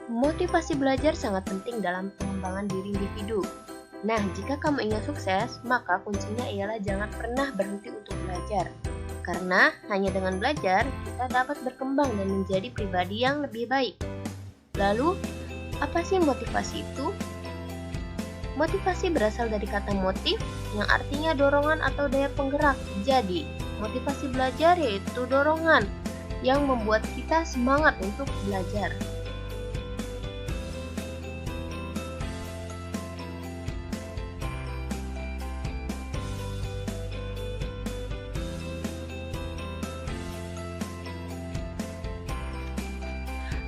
Motivasi belajar sangat penting dalam pengembangan diri individu. Nah, jika kamu ingin sukses, maka kuncinya ialah jangan pernah berhenti untuk belajar. Karena hanya dengan belajar, kita dapat berkembang dan menjadi pribadi yang lebih baik. Lalu, apa sih motivasi itu? Motivasi berasal dari kata motif, yang artinya dorongan atau daya penggerak. Jadi, motivasi belajar yaitu dorongan yang membuat kita semangat untuk belajar.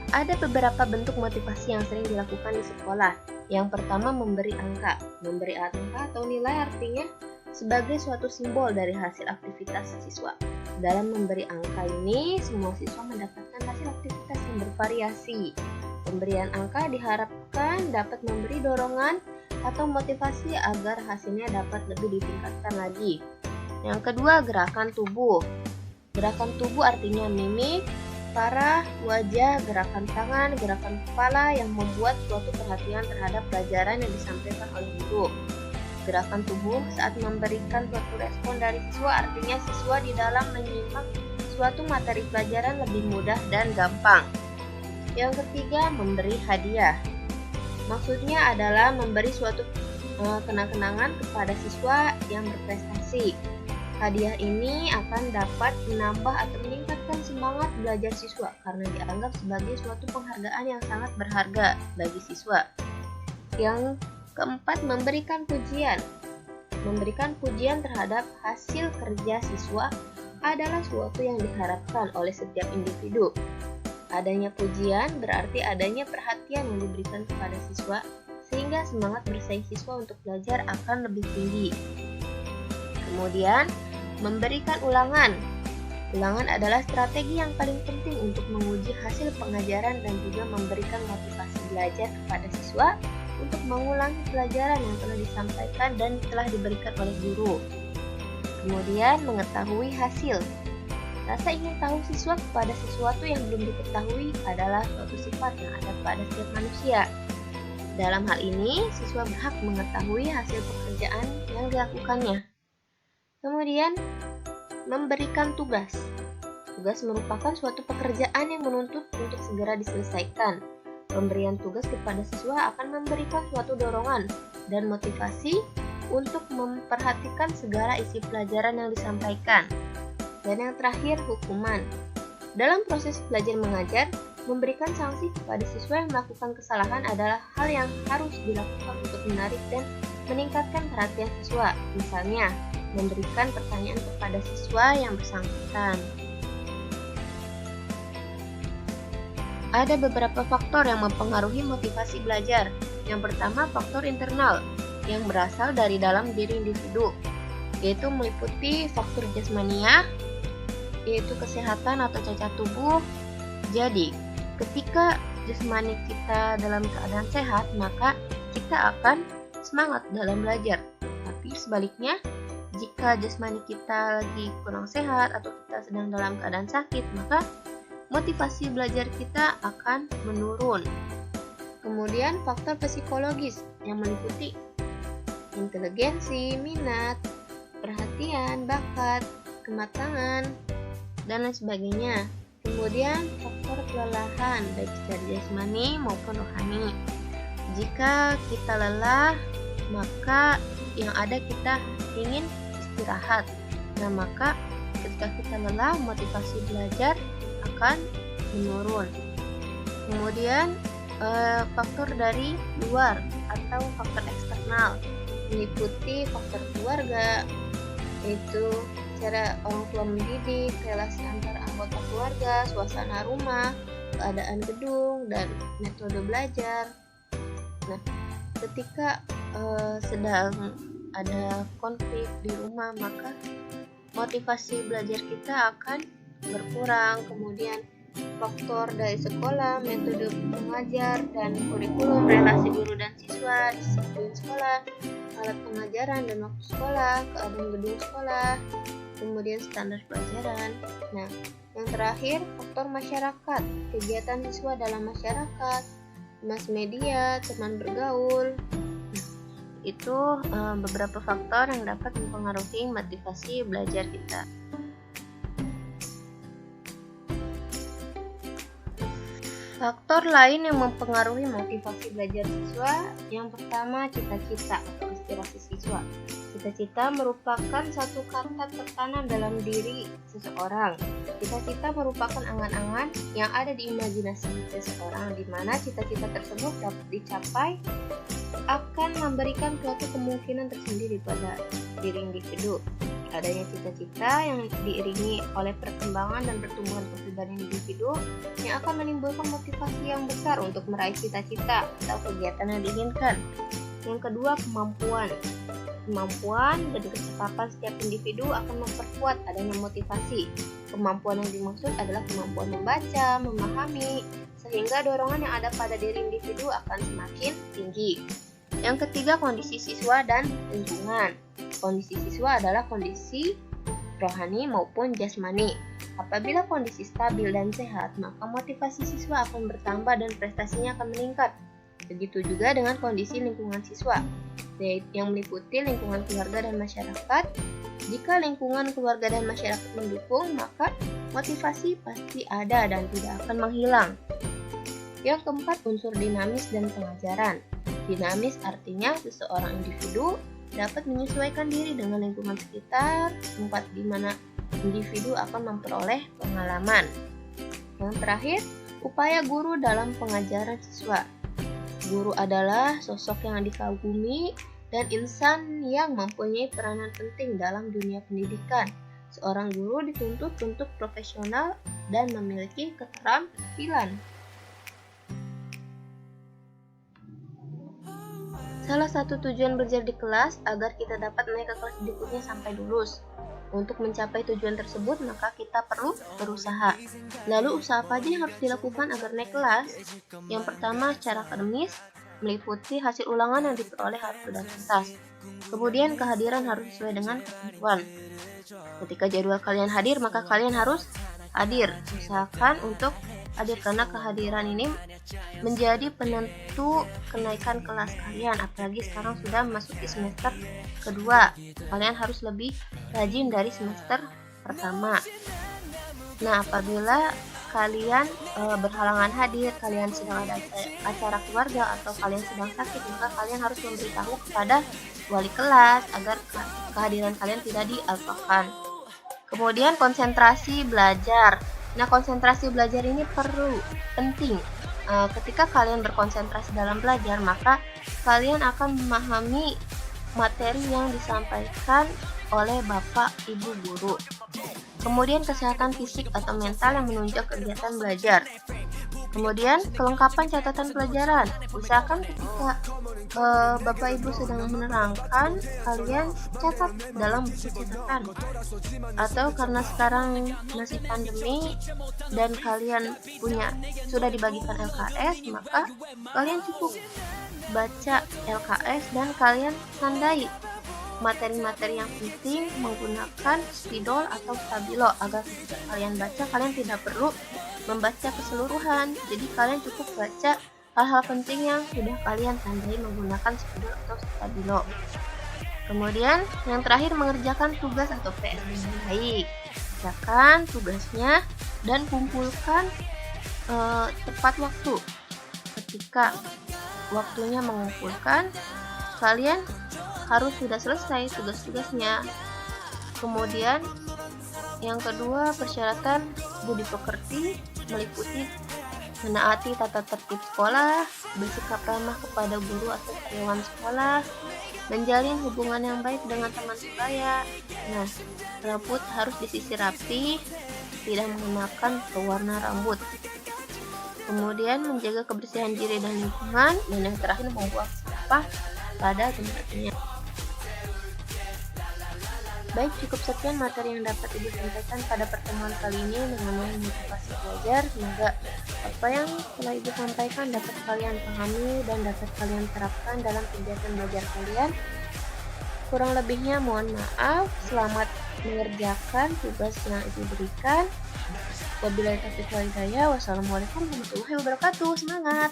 Ada beberapa bentuk motivasi yang sering dilakukan di sekolah. Yang pertama, memberi angka. Memberi angka atau nilai artinya sebagai suatu simbol dari hasil aktivitas siswa. Dalam memberi angka ini, semua siswa mendapatkan hasil aktivitas yang bervariasi. Pemberian angka diharapkan dapat memberi dorongan atau motivasi agar hasilnya dapat lebih ditingkatkan lagi. Yang kedua, gerakan tubuh. Gerakan tubuh artinya mimik, parah, wajah, gerakan tangan, gerakan kepala yang membuat suatu perhatian terhadap pelajaran yang disampaikan oleh guru. Gerakan tubuh saat memberikan suatu respon dari siswa artinya siswa di dalam menyimak suatu materi pelajaran lebih mudah dan gampang. Yang ketiga, memberi hadiah. Maksudnya adalah memberi suatu kenang-kenangan kepada siswa yang berprestasi. Hadiah ini akan dapat menambah atau meningkatkan semangat belajar siswa karena dianggap sebagai suatu penghargaan yang sangat berharga bagi siswa. Yang keempat, memberikan pujian. Memberikan pujian terhadap hasil kerja siswa adalah suatu yang diharapkan oleh setiap individu. Adanya pujian berarti adanya perhatian yang diberikan kepada siswa sehingga semangat bersaing siswa untuk belajar akan lebih tinggi. Kemudian, memberikan ulangan. Ulangan adalah strategi yang paling penting untuk menguji hasil pengajaran dan juga memberikan motivasi belajar kepada siswa untuk mengulangi pelajaran yang telah disampaikan dan telah diberikan oleh guru. Kemudian, mengetahui hasil. Rasa ingin tahu siswa kepada sesuatu yang belum diketahui adalah suatu sifat yang ada pada setiap manusia. Dalam hal ini, siswa berhak mengetahui hasil pekerjaan yang dilakukannya. Kemudian, memberikan tugas. Tugas merupakan suatu pekerjaan yang menuntut untuk segera diselesaikan. Pemberian tugas kepada siswa akan memberikan suatu dorongan dan motivasi untuk memperhatikan segala isi pelajaran yang disampaikan. Dan yang terakhir, hukuman. Dalam proses belajar mengajar, memberikan sanksi kepada siswa yang melakukan kesalahan adalah hal yang harus dilakukan untuk menarik dan meningkatkan perhatian siswa. Misalnya, memberikan pertanyaan kepada siswa yang bersangkutan. Ada beberapa faktor yang mempengaruhi motivasi belajar. Yang pertama, faktor internal yang berasal dari dalam diri individu, yaitu meliputi faktor jasmania, yaitu kesehatan atau cacat tubuh. Jadi, ketika jasmani kita dalam keadaan sehat, maka kita akan semangat dalam belajar. Tapi sebaliknya, jika jasmani kita lagi kurang sehat atau kita sedang dalam keadaan sakit, maka motivasi belajar kita akan menurun. Kemudian faktor psikologis yang meliputi inteligensi, minat, perhatian, bakat, kematangan, dan lain sebagainya. Kemudian faktor kelelahan baik secara jasmani maupun rohani. Jika kita lelah, maka yang ada kita ingin istirahat. Nah, maka ketika kita lelah, motivasi belajar akan menurun. Kemudian faktor dari luar atau faktor eksternal meliputi faktor keluarga, yaitu cara orang tua mendidik, relasi antar anggota keluarga, suasana rumah, keadaan gedung, dan metode belajar. Nah, ketika sedang ada konflik di rumah, maka motivasi belajar kita akan berkurang. Kemudian faktor dari sekolah, metode pengajar dan kurikulum, relasi guru dan siswa, disiplin sekolah, alat pengajaran dan waktu sekolah, keadaan gedung sekolah, kemudian standar pelajaran. Nah, yang terakhir faktor masyarakat, kegiatan siswa dalam masyarakat, mass media, teman bergaul. Itu beberapa faktor yang dapat mempengaruhi motivasi belajar kita. Faktor lain yang mempengaruhi motivasi belajar siswa, yang pertama cita-cita atau aspirasi siswa. Cita-cita merupakan satu kata tertanam dalam diri seseorang. Cita-cita merupakan angan-angan yang ada di imajinasi seseorang, di mana cita-cita tersebut dapat dicapai akan memberikan suatu kemungkinan tersendiri pada diri individu. Adanya cita-cita yang diiringi oleh perkembangan dan pertumbuhan kepribadian individu yang akan menimbulkan motivasi yang besar untuk meraih cita-cita atau kegiatan yang diinginkan. Yang kedua, kemampuan. Kemampuan dan ketetapan setiap individu akan memperkuat adanya motivasi. Kemampuan yang dimaksud adalah kemampuan membaca, memahami, sehingga dorongan yang ada pada diri individu akan semakin tinggi. Yang ketiga, kondisi siswa dan lingkungan. Kondisi siswa adalah kondisi rohani maupun jasmani. Apabila kondisi stabil dan sehat, maka motivasi siswa akan bertambah dan prestasinya akan meningkat. Begitu juga dengan kondisi lingkungan siswa, yang meliputi lingkungan keluarga dan masyarakat. Jika lingkungan keluarga dan masyarakat mendukung, maka motivasi pasti ada dan tidak akan menghilang. Yang keempat, unsur dinamis dan pengajaran. Dinamis artinya seseorang individu dapat menyesuaikan diri dengan lingkungan sekitar, tempat di mana individu akan memperoleh pengalaman. Yang terakhir, upaya guru dalam pengajaran siswa. Guru adalah sosok yang dikagumi dan insan yang mempunyai peranan penting dalam dunia pendidikan. Seorang guru dituntut untuk profesional dan memiliki keterampilan. Salah satu tujuan belajar di kelas agar kita dapat naik ke kelas berikutnya sampai lulus. Untuk mencapai tujuan tersebut, maka kita perlu berusaha. Lalu usaha apa aja yang harus dilakukan agar naik kelas? Yang pertama, secara akademis, meliputi hasil ulangan yang diperoleh harus sudah tuntas. Kemudian kehadiran harus sesuai dengan ketentuan. Ketika jadwal kalian hadir, maka kalian harus hadir. Usahakan untuk hadir karena kehadiran ini menjadi penentu kenaikan kelas kalian. Apalagi sekarang sudah memasuki semester kedua, kalian harus lebih rajin dari semester pertama. Nah, apabila kalian berhalangan hadir, kalian sedang ada acara keluarga atau kalian sedang sakit, maka kalian harus memberitahu kepada wali kelas agar kehadiran kalian tidak diabaikan. Kemudian konsentrasi belajar. Nah, konsentrasi belajar ini penting. Ketika kalian berkonsentrasi dalam belajar, maka kalian akan memahami materi yang disampaikan oleh Bapak Ibu guru. Kemudian kesehatan fisik atau mental yang menunjang kegiatan belajar. Kemudian kelengkapan catatan pelajaran. Usahakan ketika Bapak Ibu sedang menerangkan, kalian catat dalam buku catatan. Atau karena sekarang masih pandemi dan kalian sudah dibagikan LKS, maka kalian cukup baca LKS dan kalian tandai materi-materi yang penting menggunakan spidol atau stabilo agar ketika kalian baca, kalian tidak perlu membaca keseluruhan. Jadi kalian cukup baca hal-hal penting yang sudah kalian tandai menggunakan spidol atau stabilo. Kemudian yang terakhir, mengerjakan tugas atau PR dengan baik. Kerjakan tugasnya dan kumpulkan tepat waktu. Ketika waktunya mengumpulkan, kalian harus sudah selesai tugas-tugasnya. Kemudian yang kedua, persyaratan budi pekerti meliputi menaati tata tertib sekolah, bersikap ramah kepada guru atau karyawan sekolah, menjalin hubungan yang baik dengan teman sebaya. Nah, rambut harus disisir rapi, tidak mengenakan pewarna rambut. Kemudian menjaga kebersihan diri dan lingkungan, dan yang terakhir membuang sampah pada tempatnya. Baik, cukup sekian materi yang dapat Ibu sampaikan pada pertemuan kali ini mengenai motivasi belajar. Semoga apa yang telah Ibu sampaikan dapat kalian pahami dan dapat kalian terapkan dalam kegiatan belajar kalian. Kurang lebihnya mohon maaf. Selamat mengerjakan tugas yang Ibu berikan. Wabillahi taufiq wal hidayah. Wassalamualaikum warahmatullahi wabarakatuh. Semangat!